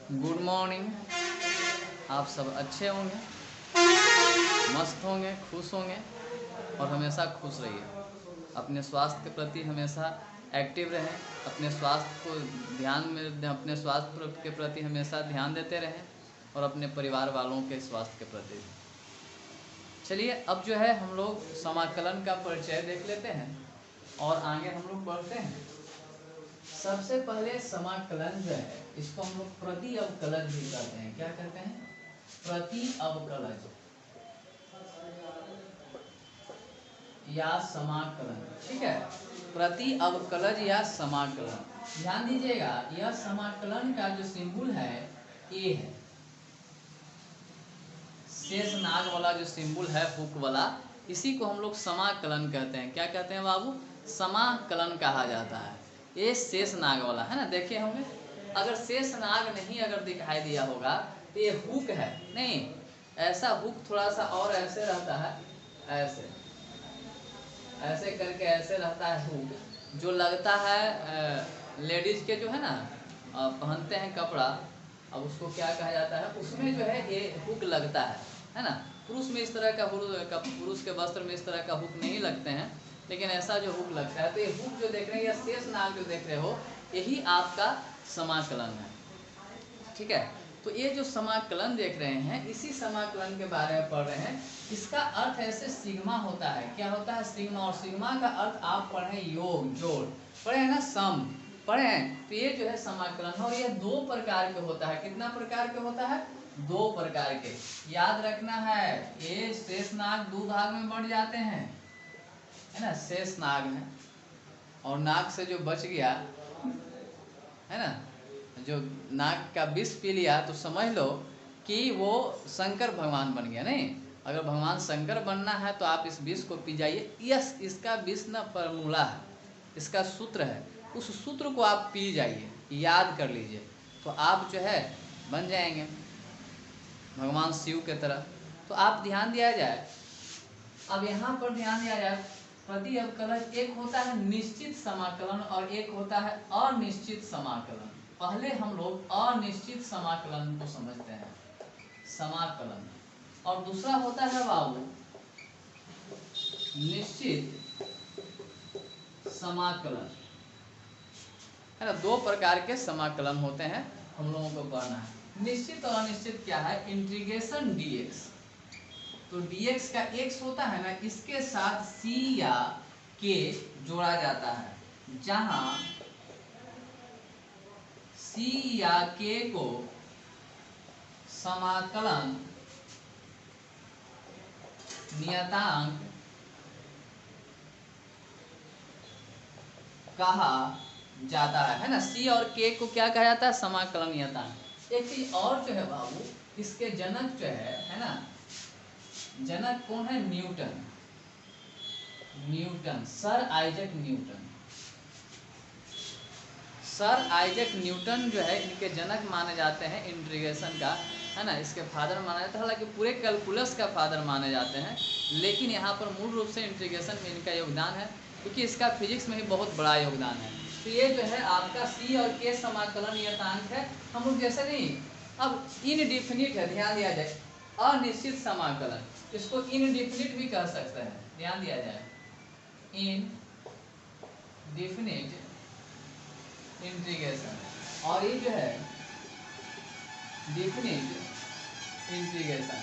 Good morning. आप सब अच्छे होंगे, मस्त होंगे, खुश होंगे और हमेशा खुश रहिए। अपने स्वास्थ्य के प्रति हमेशा एक्टिव रहें। अपने स्वास्थ्य को ध्यान में अपने स्वास्थ्य के प्रति हमेशा ध्यान देते रहें और अपने परिवार वालों के स्वास्थ्य के प्रति। चलिए अब जो है हम लोग समाकलन का परिचय देख लेते हैं और आगे हम लोग बढ़ते हैं। सबसे पहले समाकलन जो है इसको हम लोग प्रति अवकलज भी करते हैं। क्या करते हैं? प्रति अवकलज या समाकलन। ठीक है, प्रति अवकलज या समाकलन। ध्यान दीजिएगा, यह समाकलन का जो सिंबल है ए है, शेष नाग वाला जो सिंबल है हुक वाला, इसी को हम लोग समाकलन कहते हैं। क्या कहते हैं बाबू? समाकलन कहा जाता है। ये शेष नाग वाला है ना, देखे होंगे। अगर शेष नाग नहीं अगर दिखाई दिया होगा तो ये हुक है नहीं, ऐसा हुक थोड़ा सा और ऐसे रहता है, ऐसे ऐसे करके ऐसे रहता है हुक, जो लगता है लेडीज के जो है ना पहनते हैं कपड़ा, अब उसको क्या कहा जाता है, उसमें जो है ये हुक लगता है ना। पुरुष में इस तरह का पुरुष के वस्त्र में इस तरह का हुक नहीं लगते हैं, लेकिन ऐसा जो हुक लगता है, तो ये हुक जो देख रहे हैं या शेष नाग जो देख रहे हो, यही आपका समाकलन है। ठीक है, तो ये जो समाकलन देख रहे हैं, इसी समाकलन के बारे में पढ़ रहे हैं। इसका अर्थ ऐसे सिग्मा होता है। क्या होता है? सिग्मा। और सिग्मा का अर्थ आप पढ़े योग, जोड़ पढ़े हैं ना, सम पढ़े हैं। तो ये जो है समाकलन है और ये दो प्रकार के होता है। कितना प्रकार के होता है? दो प्रकार के। याद रखना है, ये शेष नाग दो भाग में बढ़ जाते हैं, है ना। शेष नाग है और नाग से जो बच गया है ना, जो नाग का विष पी लिया, तो समझ लो कि वो शंकर भगवान बन गया। नहीं, अगर भगवान शंकर बनना है तो आप इस विष को पी जाइए। यस, इसका विष न फॉर्मूला है, इसका सूत्र है, उस सूत्र को आप पी जाइए, याद कर लीजिए, तो आप जो है बन जाएंगे भगवान शिव के तरह। तो आप ध्यान दिया जाए, अब यहाँ पर ध्यान दिया जाए, प्रति अवकलज एक होता है निश्चित समाकलन और एक होता है अनिश्चित समाकलन। पहले हम लोग अनिश्चित समाकलन को समझते हैं, समाकलन, और दूसरा होता है बाबू निश्चित समाकलन, है ना। दो प्रकार के समाकलन होते हैं, हम लोगों को पढ़ना है। निश्चित और अनिश्चित क्या है? इंटीग्रेशन डीएक्स, तो dx का x होता है ना, इसके साथ c या k जोड़ा जाता है, जहां c या k को समाकलन नियतांक कहा जाता है ना। c और k को क्या कहा जाता है? समाकलन नियतांक। एक चीज और जो है बाबू, इसके जनक जो है ना, जनक कौन है? Newton, Newton, sir Isaac Newton. Sir Isaac Newton जो है इनके जनक माने जाते हैं इंटीग्रेशन का, है ना। इसके फादर माना जाता है, हालांकि पूरे कैलकुलस का फादर माने जाते हैं, लेकिन यहाँ पर मूल रूप से इंटीग्रेशन में इनका योगदान है, क्योंकि इसका फिजिक्स में ही बहुत बड़ा योगदान है। तो ये जो है आपका सी और के समाकलन नियतांक है। हम लोग जैसे नहीं, अब इनडिफिनिट है, ध्यान दिया जाए, अनिश्चित समाकलन, इसको इनडिफिनिट भी कह सकते हैं, ध्यान दिया जाए, इनडिफिनिट इंटीग्रेशन, और ये जो है डिफिनिट इंटीग्रेशन।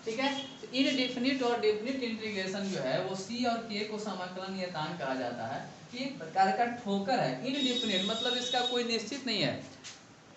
ठीक है, तो इनडिफिनिट और डिफिनिट इंटीग्रेशन जो है वो सी और के को समाकलन नियतांक कहा जाता है। कि प्रकार का ठोकर है। इनडिफिनिट मतलब इसका कोई निश्चित नहीं है,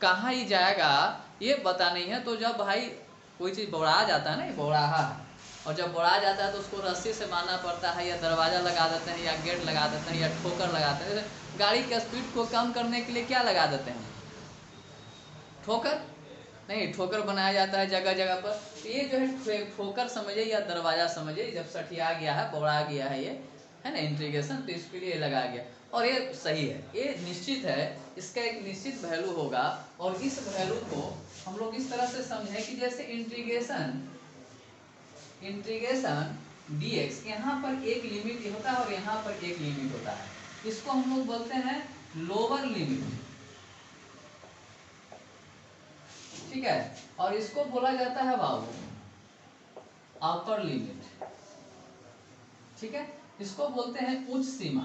कहाँ ही जाएगा ये पता नहीं है। तो जब भाई कोई चीज़ बौड़ा जाता है ना, बौड़ाहा, और जब बौड़ा जाता है तो उसको रस्सी से बांधना पड़ता है, या दरवाज़ा लगा देते हैं, या गेट लगा देते हैं, या ठोकर लगाते हैं। जैसे गाड़ी के स्पीड को कम करने के लिए क्या लगा देते हैं? ठोकर नहीं, ठोकर बनाया जाता है जगह जगह पर। तो ये जो है ठोकर समझिए या दरवाज़ा समझिए, जब सठिया गया है, बौड़ा गया है, ये है ना इंटीग्रेशन, तो इसके लिए लगा गया, और ये सही है, ये निश्चित है, इसका एक निश्चित वैल्यू होगा। और इस वैल्यू को हम लोग इस तरह से समझें कि जैसे इंटीग्रेशन dx, यहाँ पर एक लिमिट होता है और यहाँ पर एक लिमिट होता है, इसको हम लोग बोलते हैं लोअर लिमिट, ठीक है। और इसको बोला जाता है बाबू अपर लिमिट, ठीक है। इसको बोलते हैं उच्च सीमा,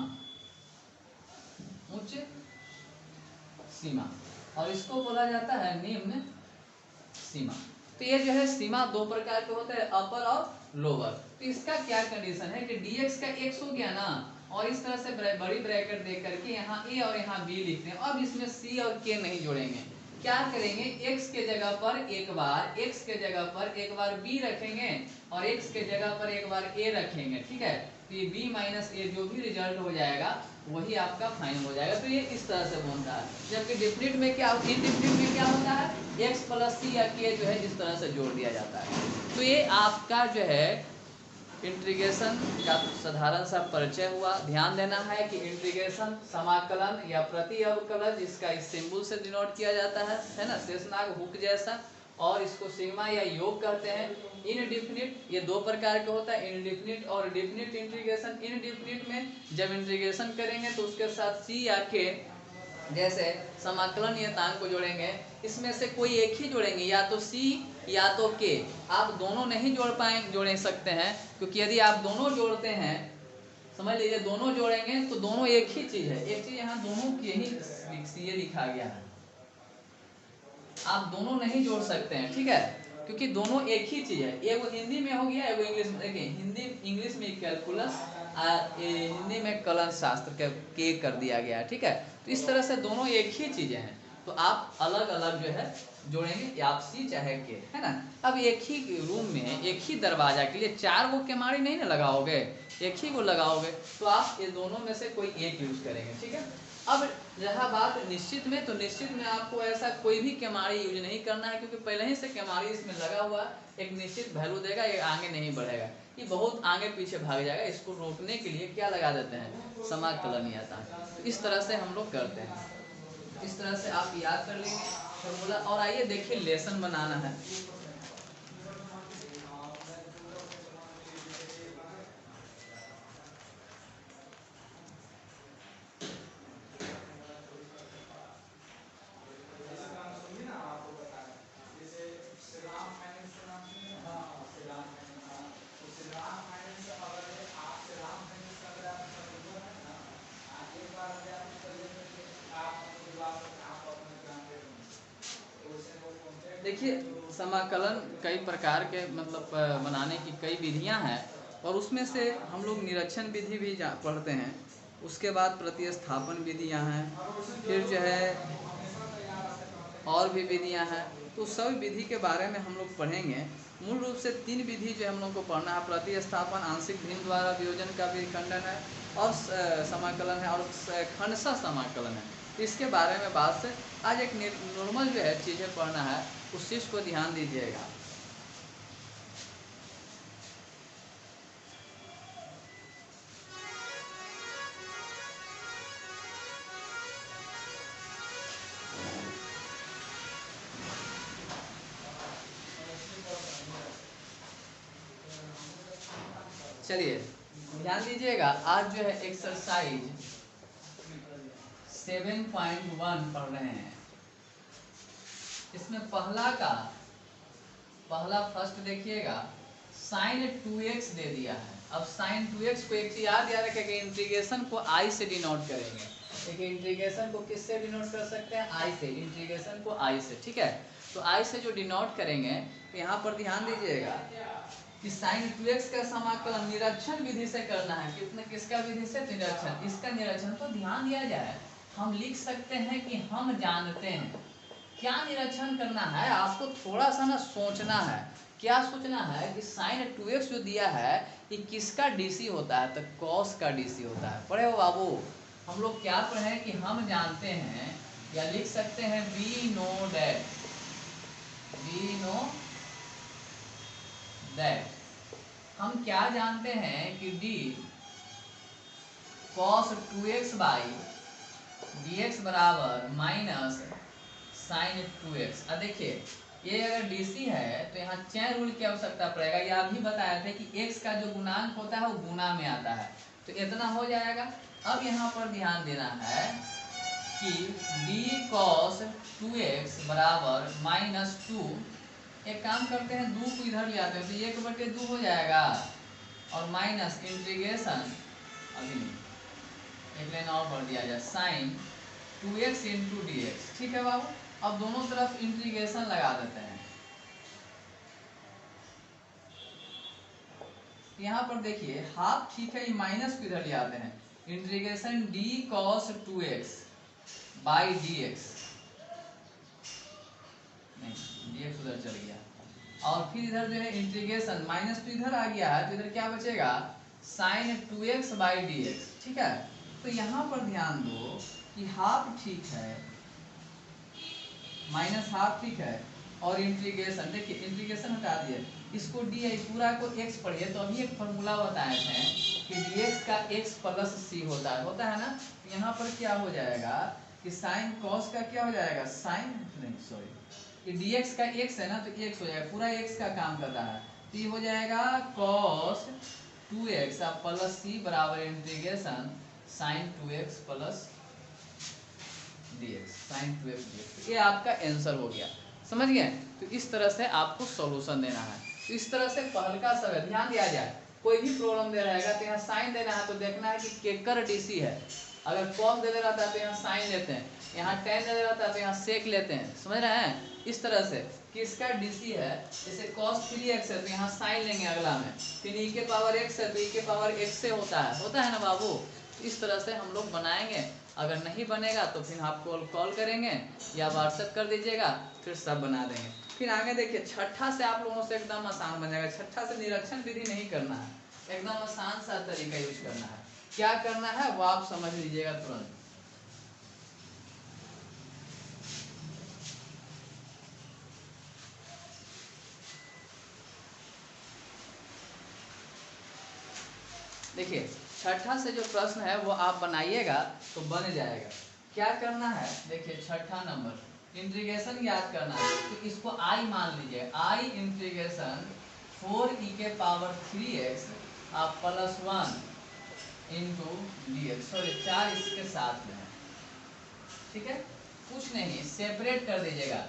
उच्च सीमा, और इसको बोला जाता है निम्न सीमा। तो ये जो है सीमा दो प्रकार के होते हैं, अपर और लोअर। तो इसका क्या कंडीशन है कि dx का x हो गया ना, और इस तरह से बड़ी ब्रैकेट दे करके यहाँ a और यहाँ b लिखते हैं। अब इसमें c और k नहीं जोड़ेंगे, क्या करेंगे, x के जगह पर एक बार x के जगह पर एक बार b रखेंगे और x के जगह पर एक बार a रखेंगे, ठीक है। तो ये b माइनस a जो भी रिजल्ट हो जाएगा वही आपका फाइनल हो जाएगा। तो ये इस तरह से बनता है। जबकि डिफिनिट में क्या, इनडिफिनिट में क्या होता है, x प्लस c या k जो है इस तरह से जोड़ दिया जाता है। तो ये आपका जो है इंटीग्रेशन का साधारण सा परिचय हुआ। ध्यान देना है कि इंटीग्रेशन समाकलन या प्रति अवकलन, जिसका इस सिंबल से डिनोट किया जाता है ना, शेषनाग हुक जैसा, और इसको सिग्मा या योग कहते हैं। इनडिफिनिट ये दो प्रकार के होता है, इनडिफिनिट और डिफिनिट इंटीग्रेशन। इनडिफिनिट में जब इंटीग्रेशन करेंगे तो उसके साथ c या k जैसे समाकलन नियतांक को जोड़ेंगे, इसमें से कोई एक ही जोड़ेंगे, या तो c या तो k। आप दोनों नहीं जोड़ सकते हैं, क्योंकि यदि आप दोनों जोड़ते हैं, समझ लीजिए दोनों जोड़ेंगे तो दोनों एक ही चीज है। एक चीज यहाँ दोनों की ही ये लिखा गया है, आप दोनों नहीं जोड़ सकते हैं, ठीक है, क्योंकि दोनों एक ही चीज है। एगो हिंदी में हो गया, एगो इंग्लिश में। देखिए हिंदी इंग्लिश में कैलकुलस, हिंदी में कलन शास्त्र के कर दिया गया है, ठीक है। तो इस तरह से दोनों एक ही चीजें हैं, तो आप अलग अलग जो है जोड़ेंगे, आप सी चाहे के, है ना। अब एक ही रूम में एक ही दरवाजा के लिए 4 गो केमाड़ी नहीं ना लगाओगे, एक ही को लगाओगे, तो आप ये दोनों में से कोई एक यूज करेंगे, ठीक है। अब रहा बात निश्चित में, तो निश्चित में आपको ऐसा कोई भी केमाड़ी यूज नहीं करना है, क्योंकि पहले ही से केमाड़ी इसमें लगा हुआ एक निश्चित वैल्यू देगा, ये आगे नहीं बढ़ेगा, ये बहुत आगे पीछे भाग जाएगा। इसको रोकने के लिए क्या लगा देते हैं, समाकलन नियतांक। तो इस तरह से हम लोग करते हैं, इस तरह से आप याद कर लेंगे फॉर्मूला। और आइए देखिए लेसन बनाना है। देखिए समाकलन कई प्रकार के मतलब बनाने की कई विधियां हैं, और उसमें से हम लोग निरीक्षण विधि भी पढ़ते हैं, उसके बाद प्रतिस्थापन विधियां हैं, फिर जो है और भी विधियां हैं। तो सब विधि के बारे में हम लोग पढ़ेंगे। मूल रूप से 3 विधि जो हम लोग को पढ़ना है, प्रतिस्थापन, आंशिक भिन्न द्वारा वियोजन का भी खंडन है, और समाकलन है, और खंडशः समाकलन है। इसके बारे में बात से आज एक नॉर्मल जो है चीज़ें पढ़ना है, उस चीज़ को ध्यान दीजिएगा। चलिए ध्यान दीजिएगा, आज जो है एक्सरसाइज 7.1 पढ़ रहे हैं। इसमें पहला फर्स्ट देखिएगा, साइन 2x दे दिया है। अब साइन 2x को एक चीज याद रखेंगे, इंटीग्रेशन को i से डिनोट करेंगे। देखिए इंटीग्रेशन को किससे डिनोट कर सकते हैं, i से, इंटीग्रेशन को i से, ठीक है। तो i से जो डिनोट करेंगे, तो यहाँ पर ध्यान दीजिएगा कि साइन 2x का समाकलन निरीक्षण विधि से करना है। कितने, किसका विधि से, निरीक्षण, इसका निरीक्षण। तो ध्यान दिया जाए, हम लिख सकते हैं कि हम जानते हैं क्या निरीक्षण करना है। आपको थोड़ा सा ना सोचना है, क्या सोचना है कि साइन 2x जो दिया है ये किसका डीसी होता है, तो कॉस का डीसी होता है। पढ़े हो बाबू, हम लोग क्या पढ़े कि हम जानते हैं, या लिख सकते हैं we know that, we know that, हम क्या जानते हैं कि d cos 2x by dx बराबर माइनस साइन 2x। अब देखिए ये अगर डीसी है तो यहाँ चैन रूल की आवश्यकता पड़ेगा। ये आप भी बताए थे कि x का जो गुणांक होता है वो गुना में आता है, तो इतना हो जाएगा। अब यहाँ पर ध्यान देना है कि डी कॉस 2x बराबर -2। एक काम करते हैं, 2 को इधर ले आते हैं तो 1/2 हो जाएगा और माइनस इंटीग्रेशन, अभी नहीं, एक लाइन और पढ़ दिया जाए, sign 2x into D x. ठीक है बाबू, अब दोनों तरफ इंटीग्रेशन लगा देते हैं। यहाँ पर देखिए हाफ, ठीक है, ये माइनस को इधर ले आते हैं, integration D cos 2x by D x, नहीं डी एक्स उधर चल गया, और फिर इधर जो है इंटीग्रेशन, माइनस तो इधर आ गया है तो इधर क्या बचेगा, sign 2x by D x. ठीक है, तो यहाँ पर ध्यान दो कि हाफ ठीक है, माइनस हाफ ठीक है, और इंटीग्रेशन, देखिए इंटीग्रेशन हटा दिए, इसको डी आई पूरा को x पढ़िए तो अभी एक फॉर्मूला बताए थे कि dx का x प्लस c होता है ना। यहाँ पर क्या हो जाएगा कि साइन कॉस का क्या हो जाएगा, साइन नहीं सॉरी, dx का x है ना तो x हो जाएगा, पूरा x का काम कर रहा है, तो ये हो जाएगा cos 2x प्लस c बराबर integration sine 2x plus dx, sine 2x dx। ये आपका आंसर हो गया, समझ गए। तो इस तरह से आपको सॉल्यूशन देना है, तो इस तरह से पहल का सब ध्यान दिया जाए, कोई भी प्रॉब्लम दे रहेगा तो यहाँ साइन देना है तो देखना है कि केकर डीसी है, अगर कॉस दे रहता है तो यहाँ साइन लेते हैं, यहाँ टेन दे रहता है तो यहाँ सेक लेते हैं, समझ रहे हैं। इस तरह से किसका डीसी है, जैसे cos 3x है तो यहाँ साइन लेंगे अगला में, फिर e के पावर x है तो e के पावर x से होता है ना बाबू। इस तरह से हम लोग बनाएंगे, अगर नहीं बनेगा तो फिर आपको कॉल करेंगे या व्हाट्सएप कर दीजिएगा, फिर सब बना देंगे। फिर आगे देखिए छठा से आप लोगों से एकदम आसान बन जाएगा, छठा से निरीक्षण विधि नहीं करना है, एकदम आसान सा तरीका यूज करना है। क्या करना है वो आप समझ लीजिएगा तुरंत। देखिए छठा से जो प्रश्न है वो आप बनाइएगा तो बन जाएगा। क्या करना है, देखिए छठा नंबर इंटीग्रेशन याद करना है, तो इसको आई मान लीजिए, आई इंटीग्रेशन 4e के पावर 3x आप plus 1 into D x, sorry 4 इसके साथ में है, ठीक है, कुछ नहीं सेपरेट कर दीजिएगा,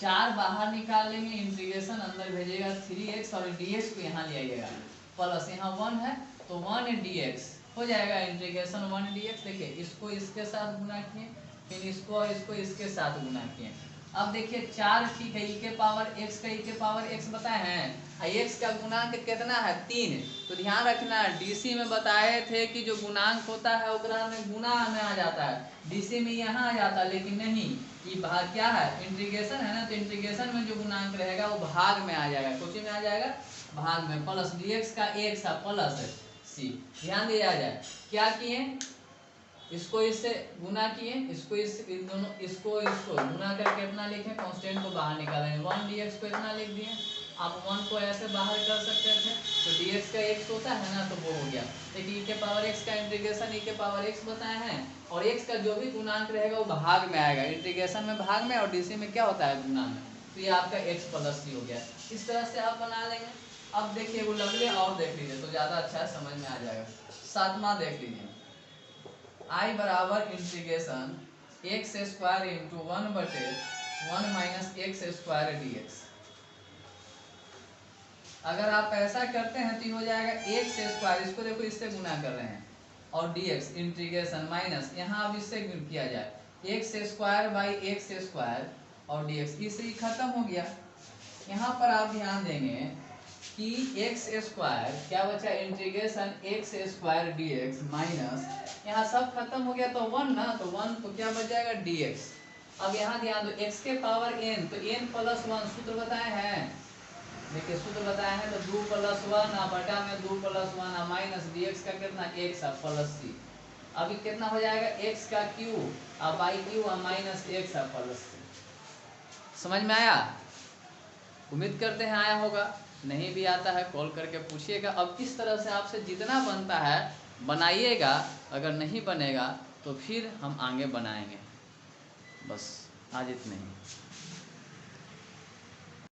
4 बाहर निकाल लेंगे, इंटीग्रेशन अंदर भेजिएगा 3x और dx को यहाँ ले आइएगा, प्लस यहाँ 1 है तो 1 dx हो जाएगा, इंटीग्रेशन 1 dx। देखिए इसको इसके साथ गुना किए, फिर इसको और इसको इसके साथ गुना किए। अब देखिए 4 ठीक है, e के पावर x का e के पावर x बताए हैं, x का गुणांक कितना है 3, तो ध्यान रखना डीसी में बताए थे कि जो गुणांक होता है ओकरा में गुना में आ जाता है, डीसी में यहाँ आ जाता है, लेकिन नहीं, ये भाग क्या है, इंटीग्रेशन है ना, तो इंटीग्रेशन में जो गुणांक रहेगा वो भाग में आ जाएगा, कुछ में आ जाएगा भाग में, प्लस dx का x प्लस c। ध्यान दिया जाए क्या किए, इसको इससे गुना किए, इसको इस इन दोनों इसको गुना करके इतना लिखे, कांस्टेंट को बाहर निकालेंगे, 1 dx को इतना लिख दिए, आप 1 को ऐसे बाहर कर सकते थे, तो dx का x होता है ना तो वो हो गया। देखिए e के पावर x का इंटीग्रेशन e के पावर x बताए हैं, और x का जो भी गुणांक रहेगा वो भाग में आएगा, इंटीग्रेशन में भाग में और डीसी में क्या होता है गुना में, तो ये आपका x प्लस c हो गया। इस तरह से आप बना लेंगे। अब देखिए वो लगले और देख लीजिए तो ज़्यादा अच्छा है, समझ में आ जाएगा। सातवां देख लीजिए, आई बराबर integration x square into 1/1 minus x square D x. अगर आप ऐसा करते हैं तो हो जाएगा एक्स स्क्वायर, इसको देखो इससे गुना कर रहे हैं, और डी एक्स इंटीग्रेशन माइनस यहाँ अब इससे गुण किया जाए, x square by x square और डी एक्स, इससे ही खत्म हो गया। यहाँ पर आप ध्यान देंगे कि एक्स स्क्वायर क्या बचा, integration x square D x minus यहाँ सब खत्म हो गया तो 1 ना, तो 1 तो क्या बच जाएगा dx। अब यहाँ ध्यान दो x के पावर n, तो n प्लस 1 सूत्र बताए हैं, देखिए सूत्र बताए हैं, तो 2 प्लस 1 बटा में 2 प्लस 1 माइनस dx का कितना x प्लस c। अभी कितना हो जाएगा x का Q by Q minus x plus c। समझ में आया, उम्मीद करते हैं आया होगा, नहीं भी आता है कॉल करके पूछिएगा। अब इस तरह से आपसे जितना बनता है बनाइएगा, अगर नहीं बनेगा तो फिर हम आगे बनाएंगे। बस आज इतना ही।